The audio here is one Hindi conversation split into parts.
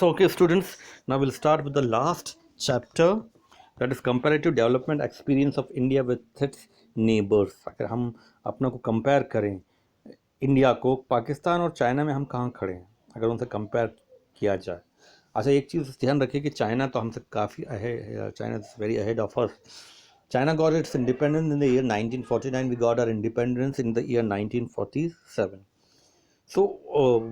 So, okay, students, now we'll start with the last chapter, that is comparative development experience of India with its neighbors. अगर हम अपना को कंपेयर करें इंडिया को पाकिस्तान और चाइना में, हम कहाँ खड़े हैं अगर उनसे कंपेयर किया जाए. अच्छा, एक चीज़ ध्यान रखिए कि चाइना तो हमसे काफ़ी ahead, China is very ahead of us. China got its independence in the year 1949. We got our independence in the year 1947. So,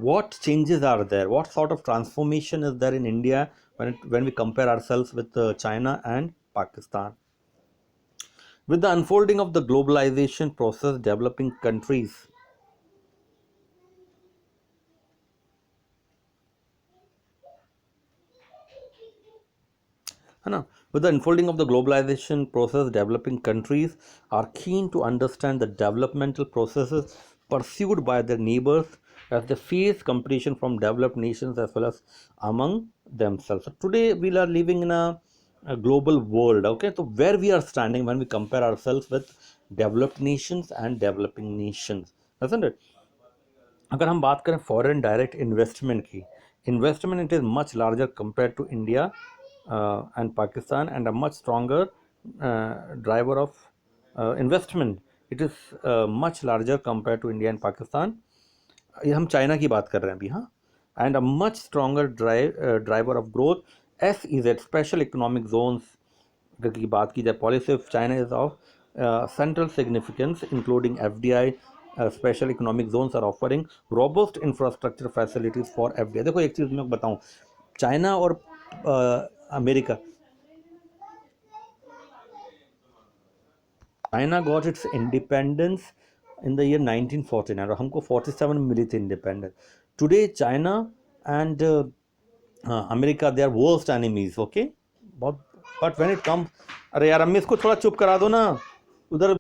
what changes are there? What sort of transformation is there in India when we compare ourselves with China and Pakistan? With the unfolding of the globalization process, developing countries with the unfolding of the globalization process, developing countries are keen to understand the developmental processes pursued by their neighbors as they face competition from developed nations as well as among themselves. So today we are living in a global world. Okay, so where we are standing when we compare ourselves with developed nations and developing nations, isn't it? अगर हम बात करें फॉरेन डायरेक्ट इन्वेस्टमेंट की, investment it is much larger compare to India and Pakistan and a much stronger driver of investment. It is much larger compare to India and Pakistan. ये हम चाइना की बात कर रहे हैं अभी. हाँ, and a much stronger driver of growth. As is at special economic zones की बात की जाए, policy of China is of central significance including FDI. Special economic zones are offering robust infrastructure facilities for FDI. देखो, एक चीज़ मैं बताऊं, चाइना और America, China got its independence in the year 1949 और हमको 47 में मिली थी independence. Today China and America, they are worst enemies. Okay, बहुत. बट व्हेन इट कम, अरे यार अम्मी इसको थोड़ा चुप करा दो ना उधर.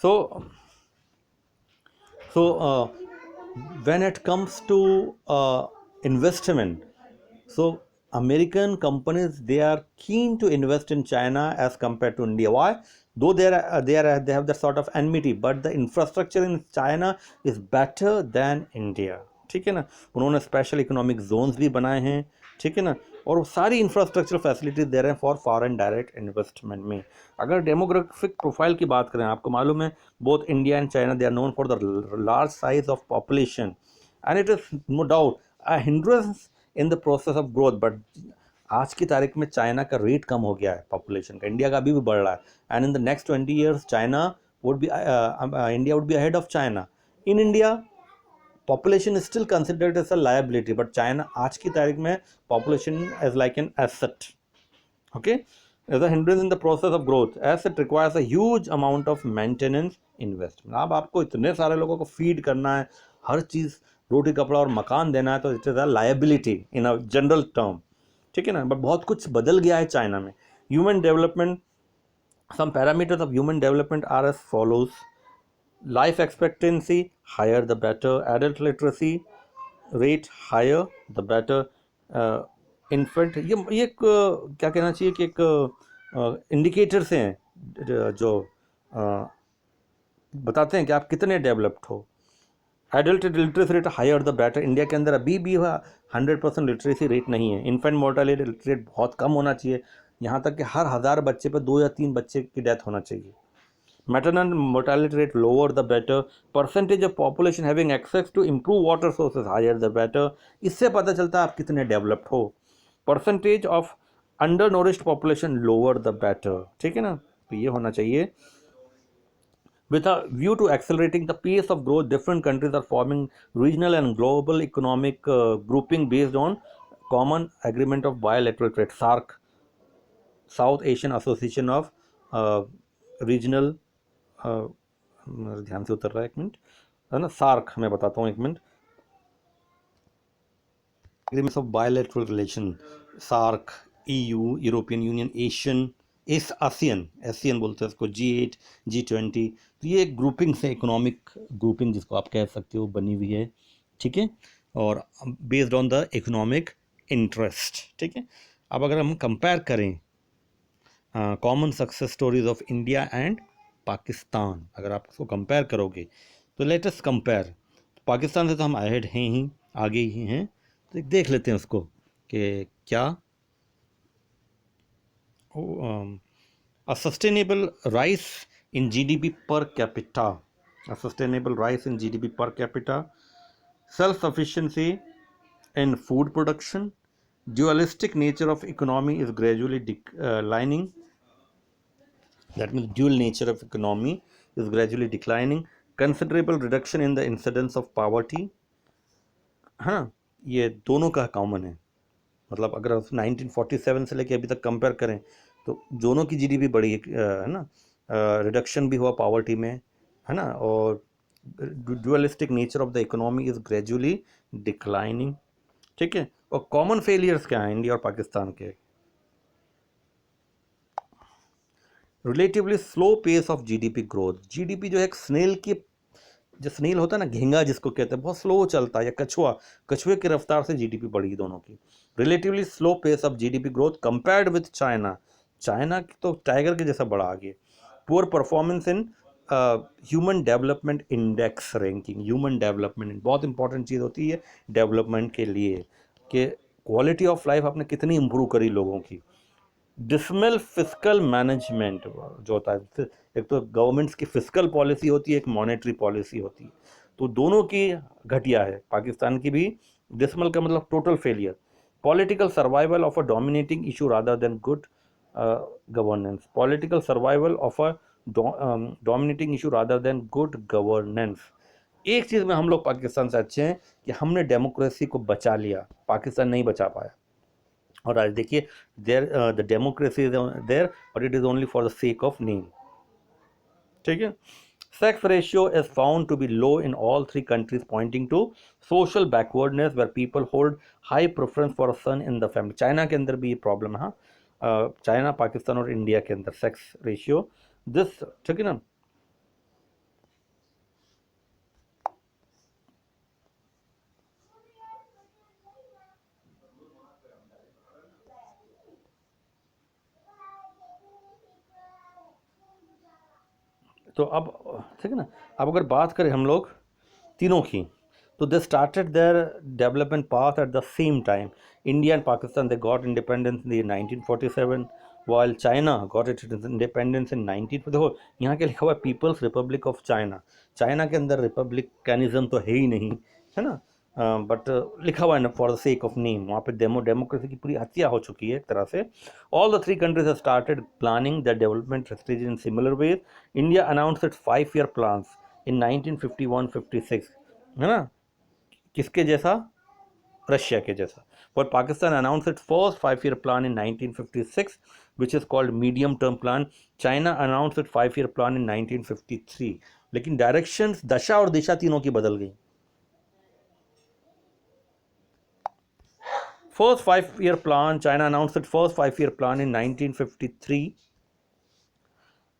So when it comes to investment, so American companies, they are keen to invest in China as compared to India. Why? Though they have that sort of enmity, but the infrastructure in China is better than India. ठीक है ना, उन्होंने स्पेशल इकोनॉमिक जोन्स भी बनाए हैं. ठीक है ना, और सारी इंफ्रास्ट्रक्चर फैसिलिटीज दे रहे हैं फॉर फॉरेन डायरेक्ट इन्वेस्टमेंट में. अगर डेमोग्राफिक प्रोफाइल की बात करें, आपको मालूम है both India and China, they are known for the large size of population and it is no doubt a hindrance in the process of growth. But आज की तारीख में चाइना का रेट कम हो गया है पॉपुलेशन का, इंडिया का अभी भी बढ़ रहा है. And in the next 20 years China would be, India would be ahead of China. In India population is still considered as a liability, but China आज की तारीख में population is like an asset. Okay, as a hindrance in the process of growth, as it requires a huge amount of maintenance investment. अब आपको इतने सारे लोगों को feed करना है, हर चीज़ रोटी कपड़ा और मकान देना है, तो it is a liability in a general term. ठीक है ना, बट बहुत कुछ बदल गया है चाइना में. Human development, some parameters of human development are as follows. Life expectancy, higher the better. Adult literacy rate, higher the better. Infant, ये एक क्या कहना चाहिए कि एक इंडिकेटर्स हैं जो बताते हैं कि आप कितने डेवलप्ड हो. Adult literacy rate, higher the better. India के अंदर अभी भी 100% लिटरेसी रेट नहीं है. इन्फेंट मोर्टेलिटी रेट बहुत कम होना चाहिए, यहाँ तक कि हर 1000 बच्चे पर 2 या 3 बच्चे की डेथ होना चाहिए. Maternal mortality rate, lower the better. Percentage of population having access to improved water sources, higher the better. इससे पता चलता है आप कितने डेवलप्ड हो. Percentage of undernourished population, lower the better. ठीक है ना, तो ये होना चाहिए. With a view to accelerating the pace of growth, different countries are forming regional and global economic grouping based on common agreement of bilateral trade. SAARC, South Asian Association of Regional, ध्यान से उतर रहा है, एक मिनट, है ना, सार्क मैं बताता हूँ, एक minute. Agreements of bilateral relation, SAARC, EU, European Union, Asian, Asian बोलते हैं इसको, G8, G20. तो ये एक ग्रुपिंग से, इकोनॉमिक ग्रुपिंग जिसको आप कह सकते हो, बनी हुई है. ठीक है, और based on the economic interest. ठीक है, अब अगर हम कंपेयर करें common success stories of India and Pakistan, अगर आप उसको कंपेयर करोगे तो लेट अस कंपेयर. पाकिस्तान से तो हम अहेड हैं ही, आगे ही हैं. तो देख लेते हैं उसको कि क्या a sustainable rise in GDP per capita, a sustainable rise in GDP per capita, self-sufficiency in food production, dualistic nature of economy is gradually declining. That means dual nature of economy is gradually declining. Considerable reduction in the incidence of poverty. हाँ, ये दोनों का कॉमन है. मतलब अगर 1947 से लेके अभी तक कंपेयर करें तो दोनों की जीडीपी बढ़ी है ना. रिडक्शन भी हुआ पॉवर्टी में, है ना, और dualistic nature of the economy is gradually declining. ठीक है. और कॉमन फेलियर्स क्या हैं इंडिया और पाकिस्तान के? Relatively slow pace of GDP growth. GDP जो है एक स्नेल की, जो स्नेल होता है ना, घेंगा जिसको कहते हैं, बहुत स्लो चलता है, या कछुआ, कछुए की रफ्तार से जीडीपी बढ़ी दोनों की. Relatively slow pace of GDP growth compared with China. China की तो टाइगर के जैसा बढ़ा आगे. Poor performance in human development index ranking. Human development बहुत इंपॉर्टेंट चीज़ होती है डेवलपमेंट के लिए, कि क्वालिटी ऑफ लाइफ आपने कितनी इंप्रूव करी लोगों की. डिसमल फिस्कल मैनेजमेंट जो होता है, एक तो गवर्नमेंट्स की फिस्कल पॉलिसी होती है, एक मॉनेटरी पॉलिसी होती है, तो दोनों की घटिया है. पाकिस्तान की भी. डिसमल का मतलब total failure. Political survival of a dominating issue rather than good governance. Political survival of a dominating issue rather than good governance. एक चीज़ में हम लोग पाकिस्तान से अच्छे हैं कि हमने डेमोक्रेसी को बचा लिया, पाकिस्तान नहीं बचा पाया. और आज देखिए, there the democracy is there but it is only for the sake of name. ठीक है. Sex ratio is found to be low in all three countries, pointing to social backwardness where people hold high preference for a son in the family. China के अंदर भी ये प्रॉब्लम है. चाइना, पाकिस्तान और इंडिया के अंदर सेक्स रेशियो दिस. ठीक है ना. तो अब ठीक है ना, अब अगर बात करें हम लोग तीनों की, तो they started their development path at the same time. India and Pakistan they got independence in 1947, while China got it independence in 19. देखो यहाँ के लिखा हुआ है people's republic of China. China के अंदर रिपब्लिकनिज्म तो है ही नहीं, है ना, बट लिखा हुआ है ना for the sake of name. वहाँ पे डेमोक्रेसी की पूरी हत्या हो चुकी है एक तरह से. All the three countries have started planning the development strategy in similar ways. India announced its 5-year plans in 1951-56, है ना, किसके जैसा? रशिया के जैसा. पर Pakistan announce its first 5-year plan in 1956 which is called medium term plan. China announce it 5-year plan in 1953. लेकिन डायरेक्शंस, दशा और दिशा तीनों की बदल गई. First 5-year plan, China announced its first 5-year plan in 1953.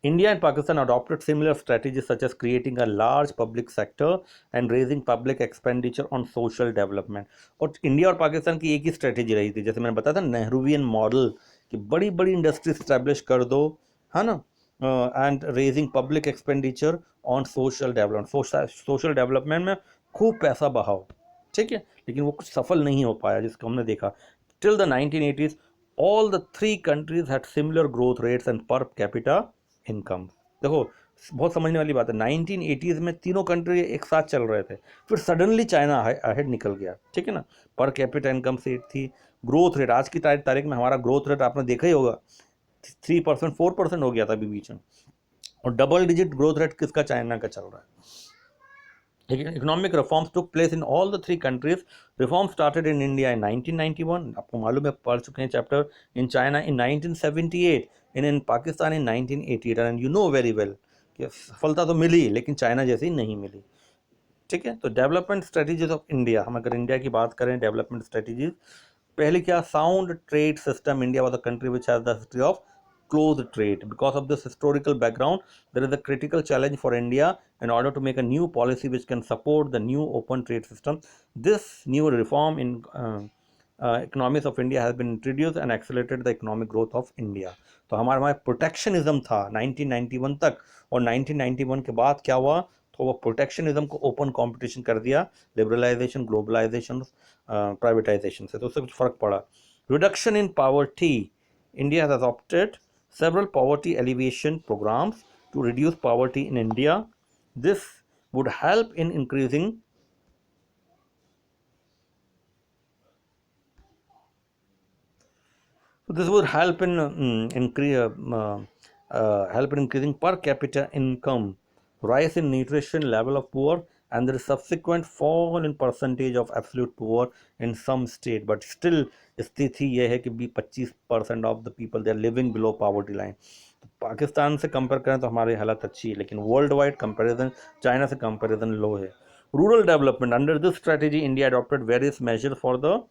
India and Pakistan adopted similar strategies such as creating a large public sector and raising public expenditure on social development. और इंडिया और पाकिस्तान की एक ही स्ट्रेटेजी रही थी, जैसे मैंने बताया था नेहरूवियन मॉडल, कि बड़ी बड़ी इंडस्ट्री स्टैब्लिश कर दो, है ना, and raising public expenditure on social development. Social development में खूब पैसा बहाओ. ठीक है. लेकिन वो कुछ सफल नहीं हो पाया, जिसको हमने देखा. Till the 1980s all the three countries had similar growth rates and per capita income. देखो बहुत समझने वाली बात है, 1980s में तीनों कंट्री एक साथ चल रहे थे, फिर सडनली चाइना अहेड निकल गया. ठीक है ना. पर कैपिटा इनकम से थी. ग्रोथ रेट आज की तारीख में हमारा ग्रोथ रेट आपने देखा ही होगा, 3%, 4% हो गया था अभी बीच में. और डबल डिजिट ग्रोथ रेट किसका? चाइना का चल रहा है. Economic reforms took place in all the three countries. Reforms started in India in 1991. आपको मालूम है, पढ़ चुके हैं chapter. In China in 1978, and in Pakistan in 1988. And you know very well कि सफलता तो मिली लेकिन चाइना जैसी नहीं मिली. ठीक है. तो डेवलपमेंट स्ट्रेटजीज ऑफ इंडिया, हम अगर इंडिया की बात करें डेवलपमेंट स्ट्रेटजीज, पहले क्या? Sound trade system. India was the country which has the history of closed trade. Because of this historical background, there is a critical challenge for India in order to make a new policy which can support the new open trade system. This new reform in economics of India has been introduced and accelerated the economic growth of India. तो हमारा प्रोटेक्शनिज्म था 1991 तक, और 1991 के बाद क्या हुआ? तो वो प्रोटेक्शनिज्म को ओपन कंपटीशन कर दिया लिबरलाइजेशन, ग्लोबलाइजेशन, प्राइवेटाइजेशन से, तो उससे कुछ फ़र्क पड़ा। Reduction in poverty, India has adopted several poverty alleviation programs to reduce poverty in India. This would help in increasing help in increasing per capita income, rise in nutrition level of poor, and the subsequent fall in percentage of absolute poor in some state. But still स्थिति ये है कि भी 25% of the people they are living below poverty line. तो पाकिस्तान से कंपेयर करें तो हमारी हालत अच्छी है, लेकिन वर्ल्ड वाइड कंपेरिजन चाइना से कंपेरिजन लो है। Rural development, under this strategy India adopted various measure for the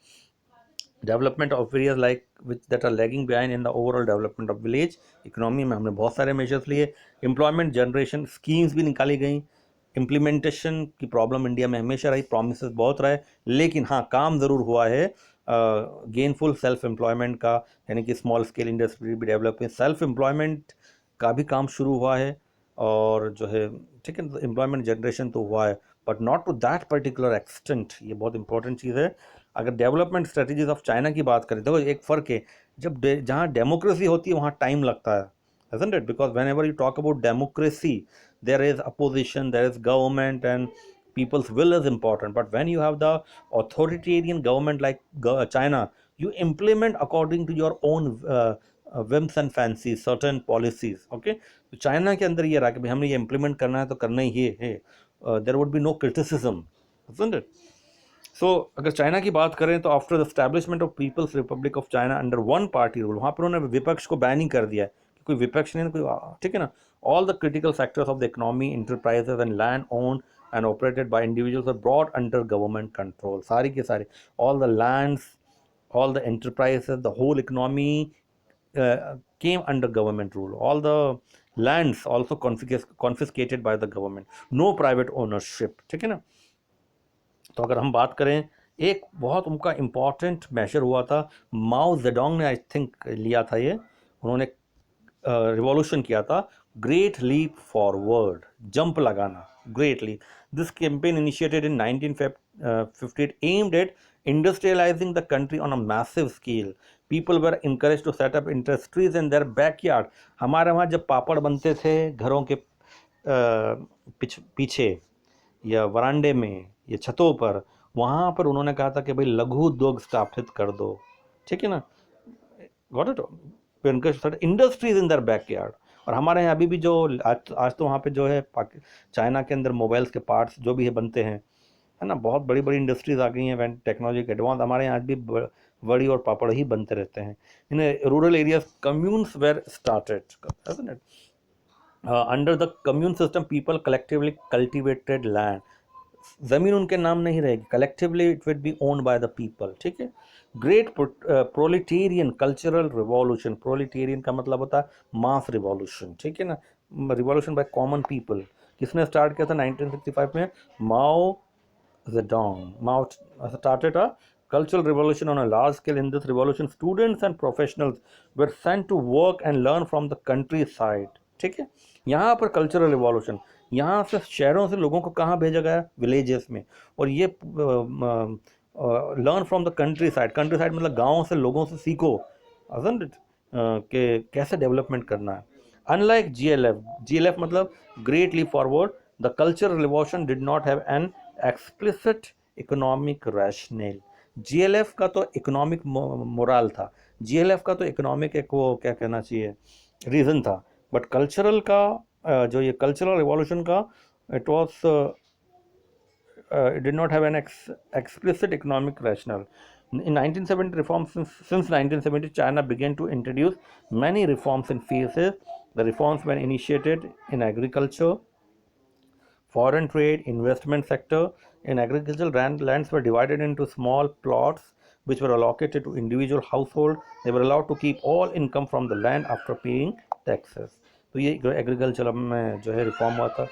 development of areas like which that are lagging behind in the overall development of village economy में हमने बहुत सारे मेजर्स लिए। एम्प्लॉयमेंट जनरेशन स्कीम्स भी निकाली गई। इम्प्लीमेंटेशन की प्रॉब्लम इंडिया में हमेशा रही, प्रोमिसेस बहुत रहे, लेकिन हाँ काम ज़रूर हुआ है गेनफुल सेल्फ एम्प्लॉयमेंट का, यानी कि स्मॉल स्केल इंडस्ट्री भी डेवलप हुई, सेल्फ एम्प्लॉयमेंट का भी काम शुरू हुआ है, और जो है ठीक है एम्प्लॉयमेंट जनरेशन तो हुआ है, but not to that particular extent. ये बहुत इंपॉर्टेंट चीज़ है। अगर डेवलपमेंट स्ट्रेटजीज ऑफ चाइना की बात करें, देखो एक फ़र्क है, जब जहाँ डेमोक्रेसी होती है वहाँ टाइम लगता है, isn't it? Because whenever you talk about democracy, there is opposition, there is government, and people's will is important. But when you have the authoritarian government like China, you implement according to your own whims and fancies certain policies. Okay, तो चाइना के अंदर ये रहा कि भाई हमने ये implement करना है तो करना ही है, there would be no criticism, isn't it? सो अगर चाइना की बात करें तो after the establishment of people's republic of China under one party rule, वहाँ पर उन्होंने विपक्ष को बैन ही कर दिया है, कोई विपक्ष नहीं, कोई ठीक है ना। All the critical sectors of the economy, enterprises and land owned and operated by individuals are brought under government control. सारी के सारी all the lands, all the enterprises, the whole economy came under government rule. All the lands also confiscated by the government. No private ownership. ठीक है ना। तो अगर हम बात करें, एक बहुत उनका इम्पॉर्टेंट मेजर हुआ था, माओ जेडोंग ने आई थिंक लिया था ये, उन्होंने रिवॉल्यूशन किया था, ग्रेट लीप फॉरवर्ड, जंप लगाना, great leap. This campaign initiated in 1958 aimed at industrializing the country on a massive scale. People were encouraged to set up industries in their backyard. हमारे वहाँ जब पापड़ बनते थे घरों के पीछे या वरांडे में या छतों पर, वहाँ पर उन्होंने कहा था कि भाई लघु उद्योग स्थापित कर दो, ठीक है ना। Got it? Industries in their backyard. और हमारे यहाँ अभी भी जो आज तो वहाँ पे जो है चाइना के अंदर मोबाइल्स के पार्ट्स जो भी है बनते हैं, है ना, बहुत बड़ी बड़ी इंडस्ट्रीज आ गई हैं वैन टेक्नोलॉजी के एडवांस। हमारे यहाँ आज भी बड़ी और पापड़ ही बनते रहते हैं। In rural areas communes were started under the commune system, people collectively cultivated land. ज़मीन उनके नाम नहीं रहेगी, collectively it will be owned by the people, ठीक है। Great proletarian cultural revolution, proletarian का मतलब होता है मास रिवॉल्यूशन, ठीक है ना, रिवॉल्यूशन बाय कॉमन पीपल। किसने स्टार्ट किया था 1965 में? माओ Zedong. Mao started a cultural revolution on a large scale. In this revolution, students and professionals were sent to work and learn from the countryside. ठीक है, यहाँ पर कल्चरल रिवॉल्यूशन, यहाँ से शहरों से लोगों को कहाँ भेजा गया? विलेजेस में। और ये learn from the country side, country side मतलब गाँव से, लोगों से सीखो, isn't it? कि कैसे डेवलपमेंट करना है। अनलाइक GLF मतलब great leap forward, the cultural revolution did not have an explicit economic rational. GLF का तो इकोनॉमिक मोरल था, GLF का तो इकोनॉमिक एक वो क्या कहना चाहिए रीज़न था, बट कल्चरल का जो ये कल्चरल रिवॉल्यूशन का it was it did not have an explicit economic rationale. In 1970 reforms, since 1970 China began to introduce many reforms in phases. The reforms were initiated in agriculture, foreign trade, investment sector. In agricultural lands were divided into small plots which were allocated to individual household. They were allowed to keep all income from the land after paying taxes. तो ये एग्रीकल्चर में जो है रिफॉर्म हुआ था।